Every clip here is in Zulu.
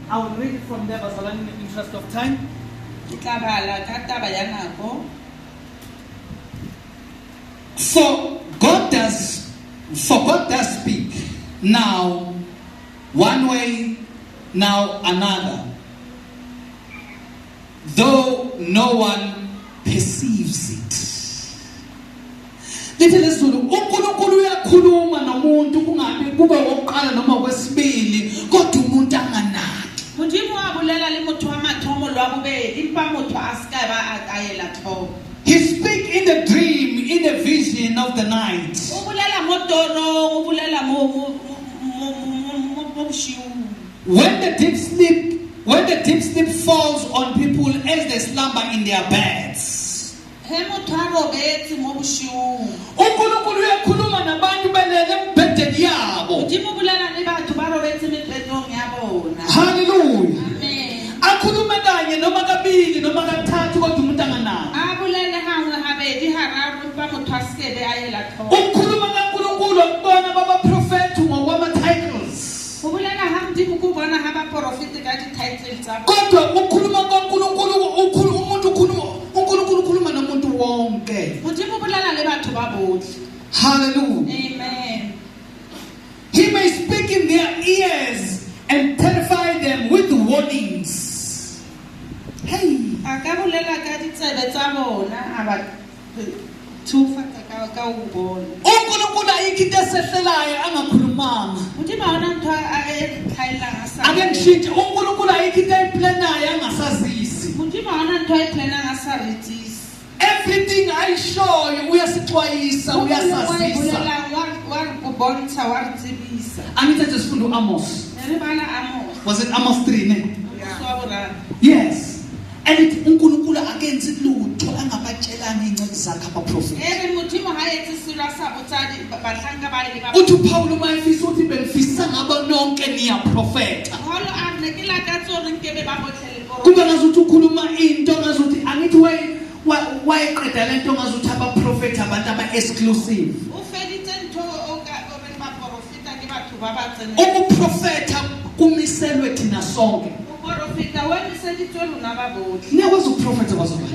I will read it from there, but in the interest of time. For God does speak now one way, now another, though no one perceives it. Lithi lesizulu uNkulunkulu uyakhuluma nomuntu kungabe kube wokuqala noma okwesibili kodwa umuntu anganaki. He speak in the dream, in the vision of the night. When the deep sleep falls on people as they slumber in their beds. uNkulunkulu uyakhuluma nabantu belele embhedeni yabo. Hallelujah. Akhulume kanye noma kabili noma kathathu kodwa umuntu anganaki. Ukhuluma kaNkulunkulu ukubona baba prophet ngokwama titles. Kodwa ukhuluma kaNkulunkulu umuntu uNkulunkulu ukhuluma nomuntu wonke. Hallelujah. Amen. He may speak in their ears and terrify them with warnings. Hey. uNkulunkulu ayikho esehlelayo angakhulumanga. Ake ngishintshe uNkulunkulu ayikho ayiplenayo angasazisi. Everything ayishoyo uyasixwayisa uyasazisa. Angithi sifunde uAmos. Was it Amos 3 ne? Yes. And uNkulunkulu akenzi lutho angabatshelana incwadi zakhe abaprofeti. Uthi uPaul mayefisa uthi bengifisa ngabo nonke niyaprofeta. Kube ngazuthi ukhuluma into ngazuthi angithi wayeqeda lento ngazuthi abaprofeti abantu aba-exclusive. Ukuprofeta kumiselwe thina sonke. Niyakwazi ukuprofeta bazoba.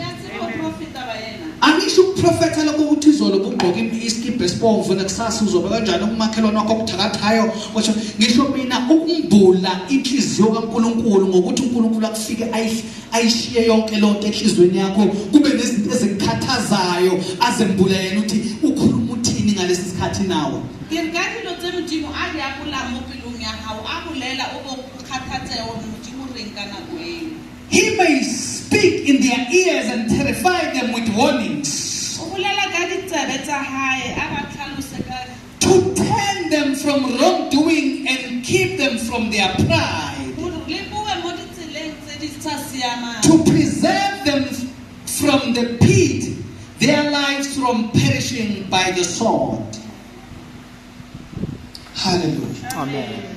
Angisho ukuprofeta lokho ukuthi izolo bugqoka isikibhe esibomvu nekusasa uzobe kanjani ukumakhelwana wakho okuthakathayo. Kwasho ngisho mina ukumbula inhliziyo kaNkulunkulu ngokuthi uNkulunkulu akufike ayishiye yonke lonto enhlizweni yakho kube nezinto ezikukhathazayo azembula yena uthi ukhuluma uthini ngalesi sikhathi nawe. He may speak in their ears and terrify them with warnings. To turn them from wrongdoing and keep them from their pride. To preserve them from the pit, their lives from perishing by the sword. Hallelujah. Amen.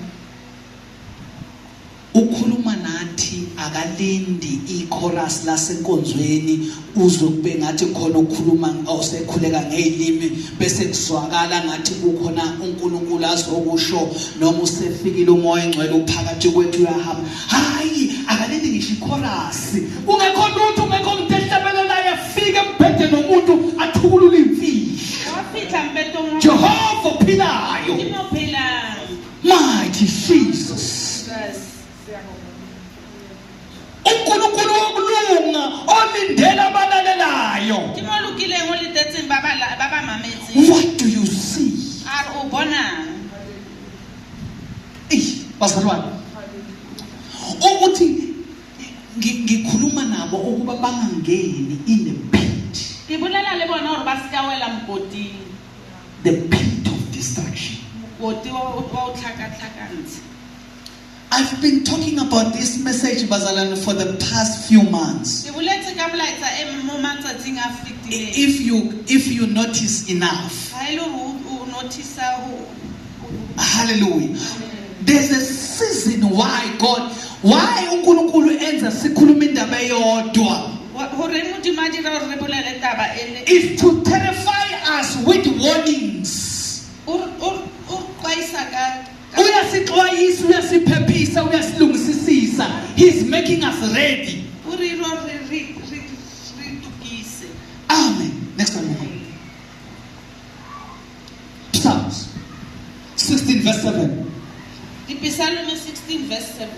Ukhuluma nathi akalindi ichorus lasenkonzweni uzokube ngathi khona ukukhuluma osekhuleka ngeilimi bese kuzwakala ngathi kukhona uNkulunkulu azokusho noma usefikile umoya engcwele uphakathi kwethu uyahamba. Hayi akalindi ngisho ichorus. Ungekho lutho ungekho umuntu ehlabelelayo afike embhedeni nomuntu athukulula imfihlo. Jehova uphilayo. Mighty Jesus. uNkulunkulu wokulunga olindela abalalelayo. What do you see? Bazalwane ukuthi ngikhuluma nabo ukuba bangangeni in the pit. The pit of destruction. I've been talking about this message, Bazalwane, for the past few months. If you notice enough. Hallelujah. There's a season why uNkulunkulu enza sikhuluma indaba eyodwa. Is to terrify us with warnings. Uyasixwayisa uyasiphephisa uyasilungisisisa He's making us ready. Amen. Next one. Psalms 16 verse 7 Psalm 16 verse 7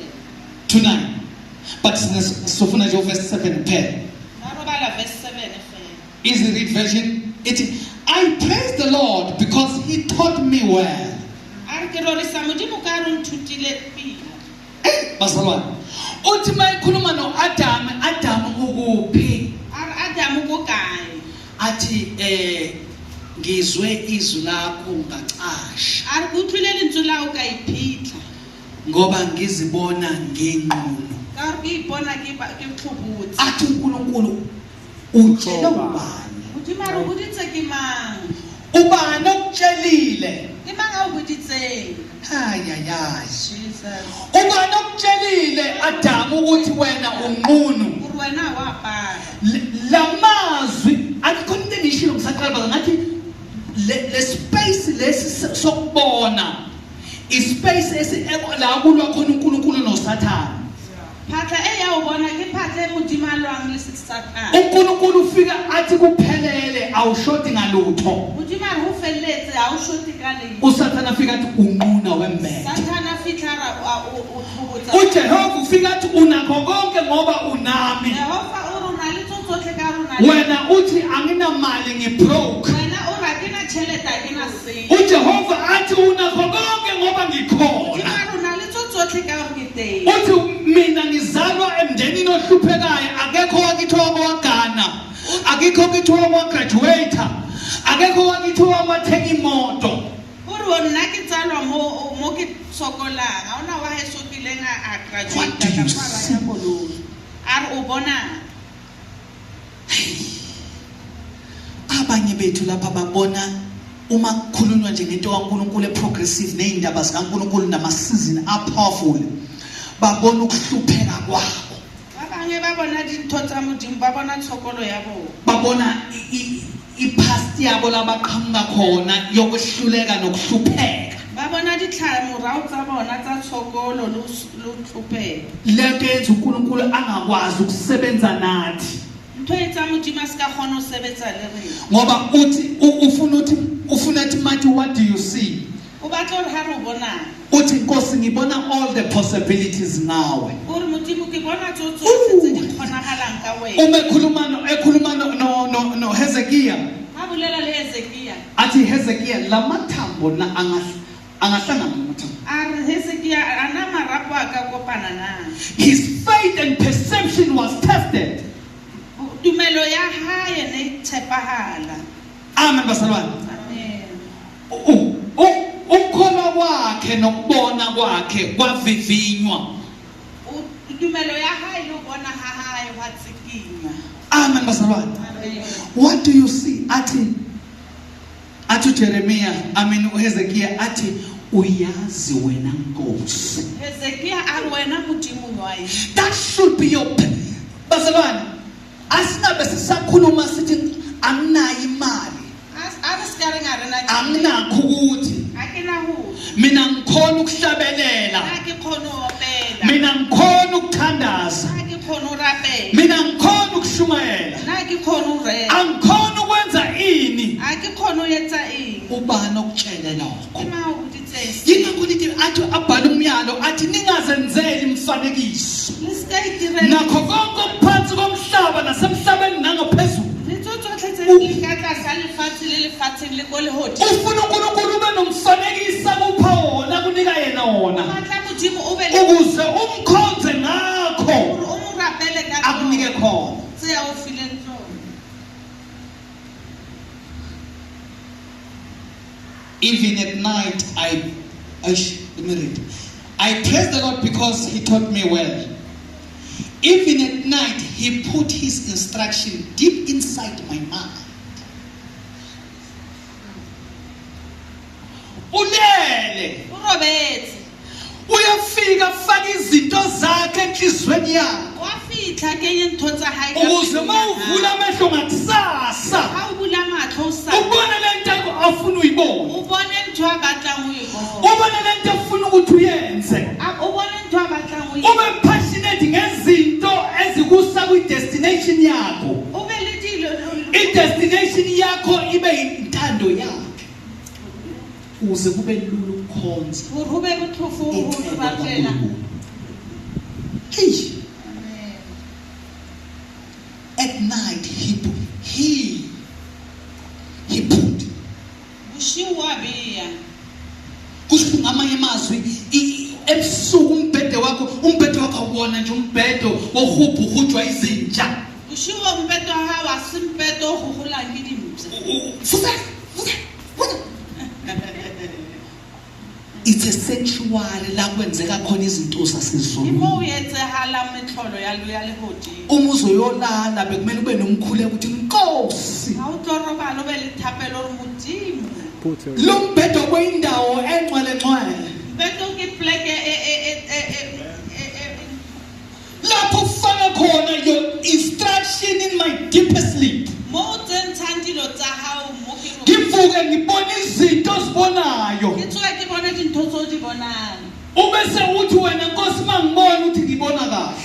to 9. But sofuna jo verse 7 per. Verse 7. Easy read version. I praise the Lord because He taught me well. Basalwane. Uthi mayikhuluma no Adam ukuphi? Athi ngizwe izwi lakho ngacasha. Ngoba ngizibona ngenqulo. Athi uNkulunkulu utshela ubani? Ubani okutshelile? Hayayayi. Ubani okutshelile Adam ukuthi wena unqunu? Lamazwi akukhona into engishilo ngisaqala ngathi le space lesi sokubona ispace la kulwa khona uNkulunkulu noSathane. uNkulunkulu ufika athi kuphelele awushoti ngalutho. uSathane afika athi unquna wembethe. uJehova ufika athi unakho konke ngoba unami. Wena uthi anginamali ngibroke. uJehova athi unakho konke ngoba ngikhona. uthi mina ngizalwa emndenini ohluphekayo, akekho wakithiwa wagana, akekho wakithiwa wagraduate, akekho wakithiwa watheka imoto. What do you see? Abanye bethu lapha babona uma kukhulunywa nje ngento kaNkulunkulu eprogressive neindaba zikaNkulunkulu namasizini apowerful, babona ukuhlupheka kwabo. Babona ipast yabo labaqhamuka khona yokwehluleka nokuhlupheka. Lento yenza uNkulunkulu angakwazi ukusebenza nathi. Ngoba uthi ufuna uthi mathi what do you see? Uthi Nkosi ngibona all the possibilities ngawe. Ekhuluma no Hezekiah. Athi Hezekiah lamathambo na angahlangana namathambo. His faith and perception was tested. Amen basalwane. Ukukholwa kwakhe nokubona kwakhe kwavivinywa. Amen basalwane. What do you see? Athi Jeremiah, Hezekiah athi uyazi wena Nkosi. That should be your basalwane. Asinabe sisakhuluma sithi anginayo imali. Anginakho ukuthi mina ngikhona ukuhlabelela, mina ngikhona ukuthandaza, mina ngikhona ukushumayela, angikhona ukwenza ini. Ubani okutshele lokho? Yingakho lithi athi abhala umyalo athi ningazenzeli imfanekiso nakho konke okuphansi komhlaba nasemhlabeni nangaphezulu. Ufuna uNkulunkulu ube nomfanekisa kupha wona kunika yena wona ukuze umkhonze ngakho akunike khona. Even at night let me read. I praise the Lord because He taught me well. Even at night He put His instruction deep inside my mind. Ulele uyafika faka izinto zakhe enhlizweni yakho ukuze mawuvula amehlo ngakusasa ubone lento afuna uyibone, ubone lento afuna ukuthi uyenze, ube passionate passionate ngezinto ezikusa kwi-destination yakho. ube le dilo I-destination yakho ibe intando yakhe. Uze kube lula ukukhonza. hore ho be botlhofo ho batlela. Hey. At night he put. Boshiu wa beya. Kusho ngamanye amazwi ebusuku umbhede wakho awubona nje umbhede wohubhujwa izinja. Boshiu wa mpeto ha wa simpeto ho hola ke dimpse. Fuza. It's a sanctuary la kwenzeka khona izinto sasezulu. Imo yetsehala metlholo ya lehodimo. Uma uzoyolala bekumele ube nomkhuleko ukuthi Nkosi. Ha o tlo roba lo be le thapelo re modimo. Lo mbhede kwindawo engcwele. Mpeto ke pleke Lapho ufaka khona your instruction in my deepest sleep. mo tsentshang dilo tsa hao mo ke Ngivuke ngibona izinto ozibonayo. ke tsoa ke bona dintho tso di bonang. Ubese uthi wena Nkosi mangibona ukuthi ngibona kahle.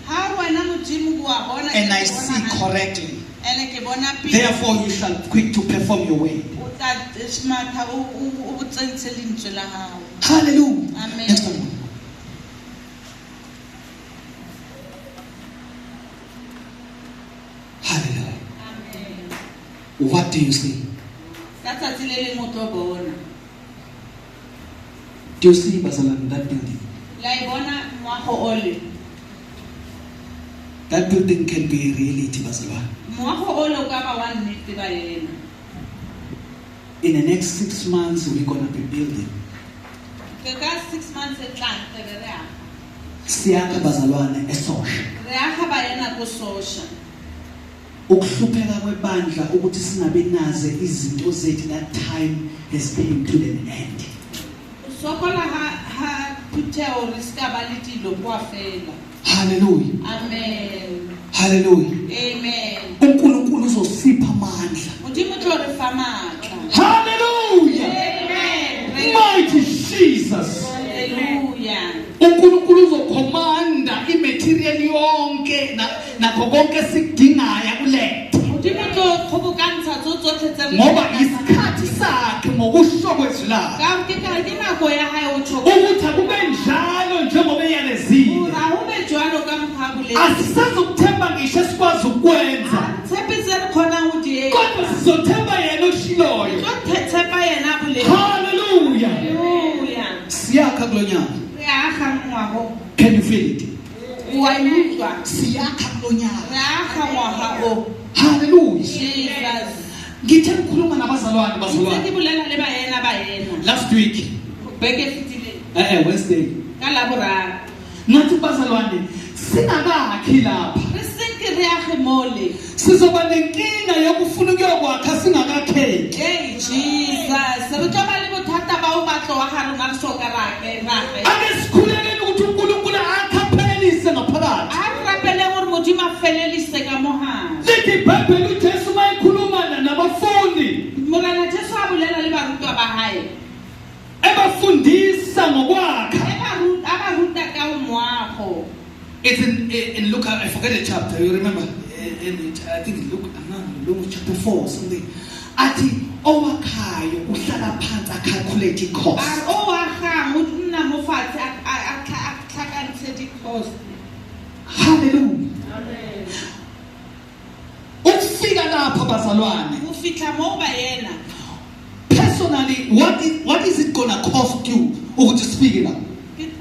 Ha wena modimo wa bona And I see correctly. ene ke bona pele. Therefore you shall quick to perform your way. O tla smarta o tsentse lentswe la hao. Hallelujah. Amen. Next one. Hallelujah. What do you see? Ka tsatsi le leng o tlo bona. Do you see Bazalwane, that building? La e bona moago ole. That building can be a reality, Bazalwane. Moago ole o ka ba wa nnete ba yena. In the next 6 months, we're going to be building. Ke ka 6 months e tlang re re a. Siyakha Bazalwane esosha. Re aga ba yena ko sosha. Ukuhlupheka kwebandla ukuthi singabe naze izinto zethu, that time has came to an end. Sokola ha putheo re ska ba le dilo kwa fela. Hallelujah. Amen. Hallelujah. Amen. uNkulunkulu uzosipha amandla. Modimo tlo re fa matla. Hallelujah. Amen. Mighty Jesus. Hallelujah. uNkulunkulu uzokhomanda imaterial yonke nakho konke sikudingayo kulethe. Modimo tlo kgobokantsha tsotlhe tse re. Ngoba isikhathi sakhe ngokusho kwezwi lakhe. Ka ke ka ke nako ya hae o tshoko. Ukuthi akube njalo njengoba eyalezile. Ura ho be jwalo ka mphakule. Asisazokuthemba ngisho esikwazi ukwenza. Tshepe se re khona ho di. Kodwa sizothemba yena oshiloyo. Tlo tshepa yena bole. Hallelujah. Hallelujah. Siyakha kulonyaka. Re aga ngwago. Can you feel it? Wa yutwa. Siyakha kulonyaka. Re aga ngwaga o. Hallelujah. Jesus. Ngithe ukukhuluma nabazalwane Ke bazalwane. bolela le ba yena. Last week, Beke fitile. Wednesday. Ka laboraro. Nathi bazalwane singakakhi lapha. Re senke re age mole. Sizoba nenkinga yokufuna ukuyokwakha singakakheki. Hey Jesus. Re tlo ba le bothata ba o batlo wa ga rona re soka rake. Ake sikhulekeni ukuthi uNkulunkulu akaphelise ngaphakathi. A rapele gore modimo a felelise ka mohana. Lithi iBhayibheli uJesu mayikhuluma nabafundi Morana Jesu a bolela le barutwa ba hae. ebafundisa ngokwakha. Aba ruta ka moago. It's in Luke, I forget the chapter, you remember? I think Luke chapter 4 something. Athi owakhayo uhlala phansi acalculate cost. A o wa ga mo nna mo fatshe a tlhakantshe di cost. Hallelujah. Ukufika lapha bazalwane. Mo fitla mo ba yena. Personally, what is it gonna cost you ukuthi sifike lapha?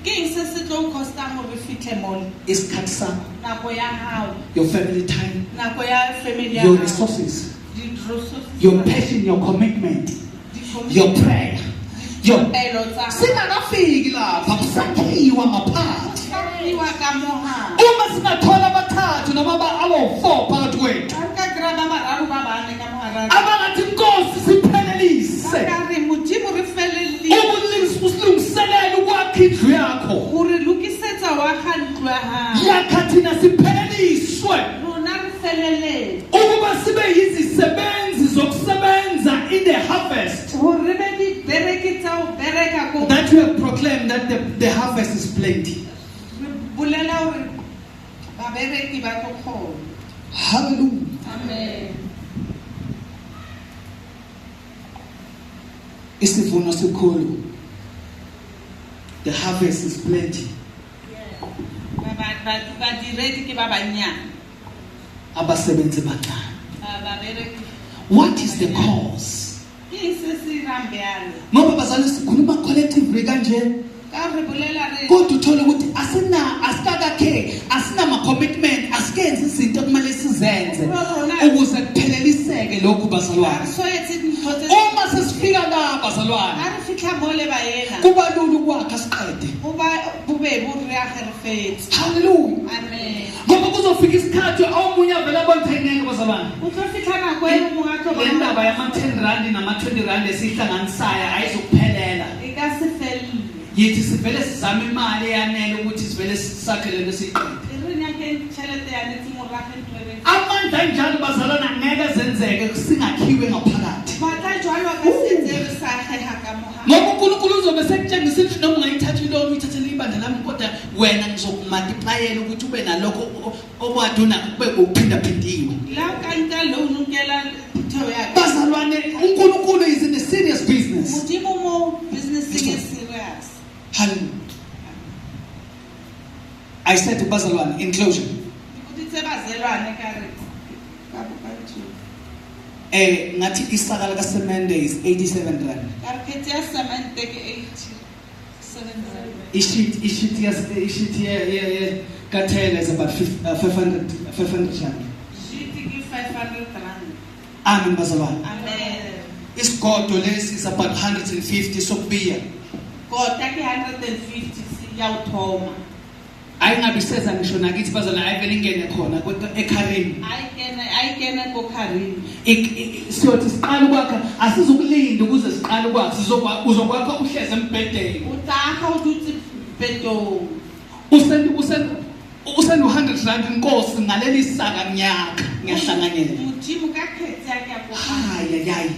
Ke se se tlo costa mo be fitle mo. Isikhathi sakho, Nako ya hao. your family time, Nako ya family ya your hao. resources, Di resources. your passion, your commitment, your prayer, your Elotsa. singakafiki lapha kusakhiwa ngaphansi. Iwa ka moha. Uma singathola abathathu noma abo-4 phakathi kwethu Ka graba mararu ba bane ka mohara. abangathi Nkosi siphelelise Ka re modimo re felelile. usilungiselela ukwakha indlu yakho, Gore lokisetsa wa ga ntlo ya hao. yakha thina sipheleliswe Rona re felele. ukuba sibe yizisebenzi zokusebenza in the harvest Gore be di bereke tsa o bereka ko. that we have proclaimed that the harvest is plenty. Bolela hore babereki ba tlo kgona. Hallelujah. Amen. Isivuno sikhulu. The harvest is plenty. Badiredi ke ba banyane. Abasebenzi bancane. Babereki. What is the cause? Ke se se rambealo. Ngoba bazali sikhuluma collectively kanje. Ka re bolela re. Kodwa uthola ukuthi asina commitment, asikenzi izinto kumele sizenze ukuze kupheleliseke lokhu bazalwane. So yetsi ntotse. Uma sesifika la bazalwane. Ara fitla mole ba yena. Kuba lula ukwakha siqede. Kuba bube burya herfet. Hallelujah. Amen. Ngoba kuzofika isikhathi omunye avela abonthengeke bazalwane. Utofitla na kwenu mungato ba. Le ndaba yama 10 rand nama 20 rand esihlanganisayo ayizokuphelela. Ikasifeli. Yithi sivele sizama imali eyanele ukuthi sivele sisakhele lesiqede. Amandla njalo bazalwana ngeke zenzeke singakhiwe ngaphakathi. Ngoba uNkulunkulu uzobe sekutshengisa ukuthi noma ungayithatha ilona uyithathele ibandla lami kodwa wena ngizokumultiplyela ukuthi ube nalokho obwaduna kube kuphinda phindiwe. Bazalwane uNkulunkulu is in a serious business. Hallelujah. I said to bazalwane in closure. Ngathi isakala kasemende is 87 rand. Ishit kathele is about 500 rand. Amen bazalwane. Amen. Isigodo lesi is about 150 sokubiya. Kodwa ke 150 siyawuthoma. Ayingabiseza ngisho nakithi bazalwane ayivele ingene khona kodwa ekharini. Ayikena kokharini. Siyothi siqala ukwakha asizukulinda ukuze siqala ukwakha uzokwakha uhleze embhedeni. Utaha ukuthi bedo. Usen 100 rand inkosi ngaleli saka nyaka ngiyahlanganyela. Mujimu kakhethe yakho. Hayi.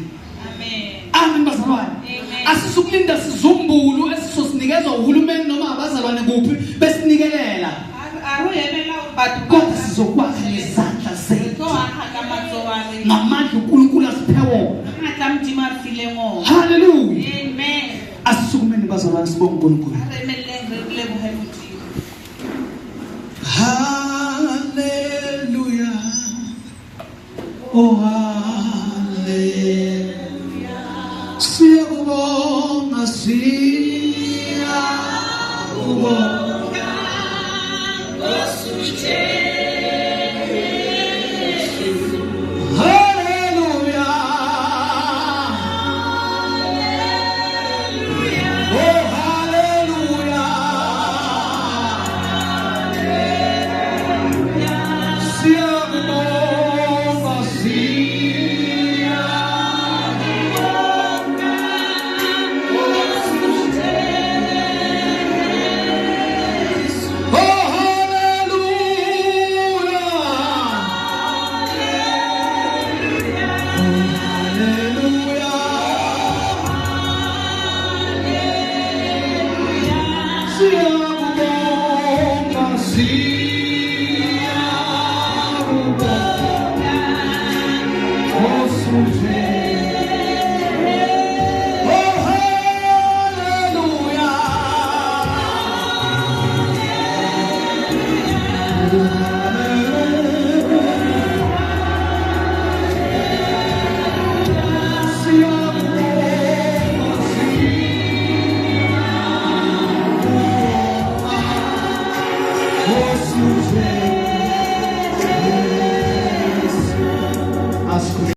Amen. Amen bazalwane. Amen. Asisukulinda sizumbulu esizosinikezwa uhulumeni noma abazalwane kuphi besinikelela. Aroyemela ubathu Kodwa sizokwakha ngezandla zethu. Ngamadlo Ngamandla uNkulunkulu asiphewo. Ngatamjima file ngo. Hallelujah. Amen. Asisukumeni bazalwane sibonge uNkulunkulu. Aremelengele buhemuthi. Hallelujah. Oh hallelujah. Siyabonga Jesus.